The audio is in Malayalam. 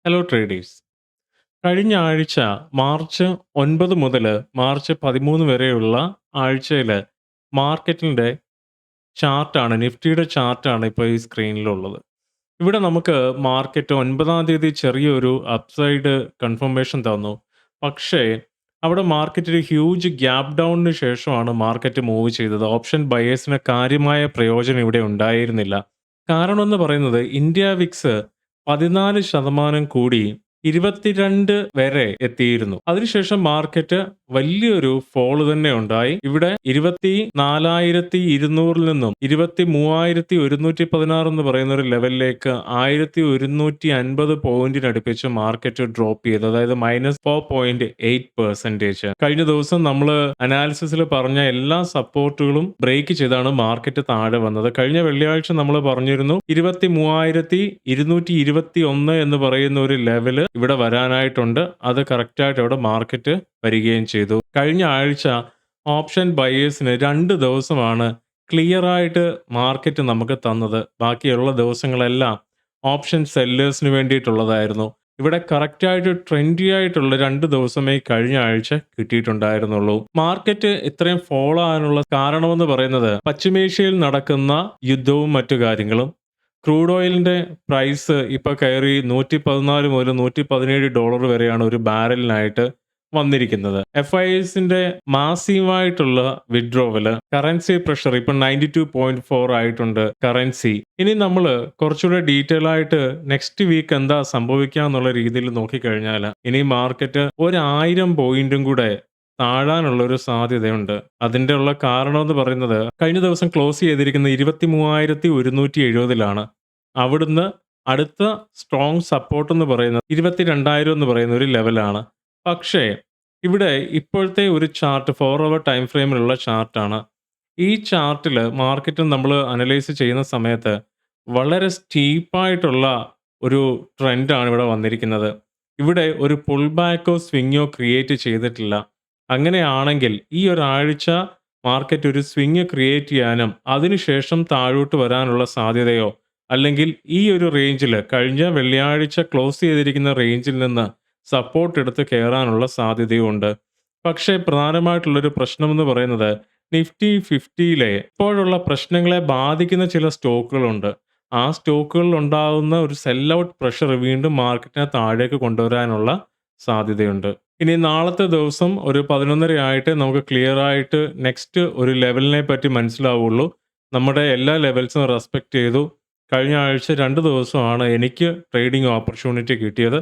Hello traders. കഴിഞ്ഞ ആഴ്ച മാർച്ച് 9 മുതൽ മാർച്ച് 13 വരെയുള്ള ആഴ്ചയിലെ മാർക്കറ്റിന്റെ ചാർട്ടാണ്, നിഫ്റ്റിയുടെ ചാർട്ടാണ് ഇപ്പോൾ ഈ സ്ക്രീനിലുള്ളത്. ഇവിടെ നമുക്ക് മാർക്കറ്റ് 9-ാം തീയതി ചെറിയൊരു അപ്സൈഡ് കൺഫർമേഷൻ തന്നു. പക്ഷേ അവിടെ മാർക്കറ്റ് ഒരു ഹ്യൂജ് ഗ്യാപ്പ് ഡൗണിന് ശേഷമാണ് മാർക്കറ്റ് മൂവ് ചെയ്തത്. ഓപ്ഷൻ ബയേഴ്സിന് കാര്യമായ പ്രയോജനം ഇവിടെ ഉണ്ടായിരുന്നില്ല. കാരണം എന്ന് പറയുന്നത് ഇന്ത്യ വിക്സ് 14% കൂടി 22 വരെ എത്തിയിരുന്നു. അതിനുശേഷം മാർക്കറ്റ് വലിയൊരു ഫോള് തന്നെ ഉണ്ടായി. ഇവിടെ 24,200 നിന്നും 23,116 എന്ന് പറയുന്ന ഒരു ലെവലിലേക്ക് 1,150 പോയിന്റിനടുപ്പിച്ച് മാർക്കറ്റ് ഡ്രോപ്പ് ചെയ്തു. അതായത് -4.8%. കഴിഞ്ഞ ദിവസം നമ്മൾ അനാലിസിസിൽ പറഞ്ഞ എല്ലാ സപ്പോർട്ടുകളും ബ്രേക്ക് ചെയ്താണ് മാർക്കറ്റ് താഴെ വന്നത്. കഴിഞ്ഞ വെള്ളിയാഴ്ച നമ്മൾ പറഞ്ഞിരുന്നു 23,221 എന്ന് പറയുന്ന ഒരു ലെവല് ഇവിടെ വരാനായിട്ടുണ്ട്. അത് കറക്റ്റായിട്ട് അവിടെ മാർക്കറ്റ് വരികയും ചെയ്തു. കഴിഞ്ഞ ആഴ്ച ഓപ്ഷൻ ബയേഴ്സിന് 2 ദിവസമാണ് ക്ലിയർ ആയിട്ട് മാർക്കറ്റ് നമുക്ക് തന്നത്. ബാക്കിയുള്ള ദിവസങ്ങളെല്ലാം ഓപ്ഷൻ സെല്ലേഴ്സിന് വേണ്ടിയിട്ടുള്ളതായിരുന്നു. ഇവിടെ കറക്റ്റായിട്ട് ട്രെൻഡി ആയിട്ടുള്ള 2 ദിവസമേ കഴിഞ്ഞ ആഴ്ച കിട്ടിയിട്ടുണ്ടായിരുന്നുള്ളൂ. മാർക്കറ്റ് ഇത്രയും ഫോളോ ആകാനുള്ള കാരണമെന്ന് പറയുന്നത് പശ്ചിമേഷ്യയിൽ നടക്കുന്ന യുദ്ധവും മറ്റു കാര്യങ്ങളും. ക്രൂഡ് ഓയിലിന്റെ പ്രൈസ് ഇപ്പോൾ കയറി $114 മുതൽ $117 വരെയാണ് ഒരു ബാരലിനായിട്ട് വന്നിരിക്കുന്നത്. FISന്റെ മാസീവായിട്ടുള്ള വിഡ്രോവല്, കറൻസി പ്രഷർ ഇപ്പം 92.4 ആയിട്ടുണ്ട് കറൻസി. ഇനി നമ്മൾ കുറച്ചുകൂടെ ഡീറ്റെയിൽ ആയിട്ട് നെക്സ്റ്റ് വീക്ക് എന്താ സംഭവിക്കുക എന്നുള്ള രീതിയിൽ നോക്കിക്കഴിഞ്ഞാൽ ഇനി മാർക്കറ്റ് 1,000 പോയിന്റും കൂടെ താഴാനുള്ള ഒരു സാധ്യതയുണ്ട്. അതിന്റെ ഉള്ള കാരണം എന്ന് പറയുന്നത് കഴിഞ്ഞ ദിവസം ക്ലോസ് ചെയ്തിരിക്കുന്ന 23,170 അവിടുന്ന് അടുത്ത സ്ട്രോങ് സപ്പോർട്ട് എന്ന് പറയുന്നത് 22,000 എന്ന് പറയുന്ന ഒരു ലെവലാണ്. പക്ഷേ ഇവിടെ ഇപ്പോഴത്തെ ഒരു ചാർട്ട് 4 അവർ ടൈം ഫ്രെയിമിലുള്ള ചാർട്ടാണ്. ഈ ചാർട്ടിൽ മാർക്കറ്റ് നമ്മൾ അനലൈസ് ചെയ്യുന്ന സമയത്ത് വളരെ സ്റ്റീപ്പായിട്ടുള്ള ഒരു ട്രെൻഡാണ് ഇവിടെ വന്നിരിക്കുന്നത്. ഇവിടെ ഒരു പുൾ ബാക്കോ സ്വിങ്ങോ ക്രിയേറ്റ് ചെയ്തിട്ടില്ല. അങ്ങനെയാണെങ്കിൽ ഈ ഒരാഴ്ച മാർക്കറ്റ് ഒരു സ്വിങ് ക്രിയേറ്റ് ചെയ്യാനും അതിനുശേഷം താഴോട്ട് വരാനുള്ള സാധ്യതയോ, അല്ലെങ്കിൽ ഈ ഒരു റേഞ്ചിൽ കഴിഞ്ഞ വെള്ളിയാഴ്ച ക്ലോസ് ചെയ്തിരിക്കുന്ന റേഞ്ചിൽ നിന്ന് സപ്പോർട്ട് എടുത്ത് കയറാനുള്ള സാധ്യതയും ഉണ്ട്. പക്ഷേ പ്രധാനമായിട്ടുള്ളൊരു പ്രശ്നമെന്ന് പറയുന്നത് നിഫ്റ്റി 50-ലെ ഇപ്പോഴുള്ള പ്രശ്നങ്ങളെ ബാധിക്കുന്ന ചില സ്റ്റോക്കുകളുണ്ട്. ആ സ്റ്റോക്കുകളിൽ ഉണ്ടാകുന്ന ഒരു സെൽ ഔട്ട് പ്രഷർ വീണ്ടും മാർക്കറ്റിനെ താഴേക്ക് കൊണ്ടുവരാനുള്ള സാധ്യതയുണ്ട്. ഇനി നാളത്തെ ദിവസം ഒരു 11:30 ആയിട്ട് നമുക്ക് ക്ലിയർ ആയിട്ട് നെക്സ്റ്റ് ഒരു ലെവലിനെ പറ്റി മനസ്സിലാവുള്ളൂ. നമ്മുടെ എല്ലാ ലെവൽസും റെസ്പെക്ട് ചെയ്തു. കഴിഞ്ഞ ആഴ്ച 2 ദിവസമാണ് എനിക്ക് ട്രേഡിംഗ് ഓപ്പർച്യൂണിറ്റി കിട്ടിയത്.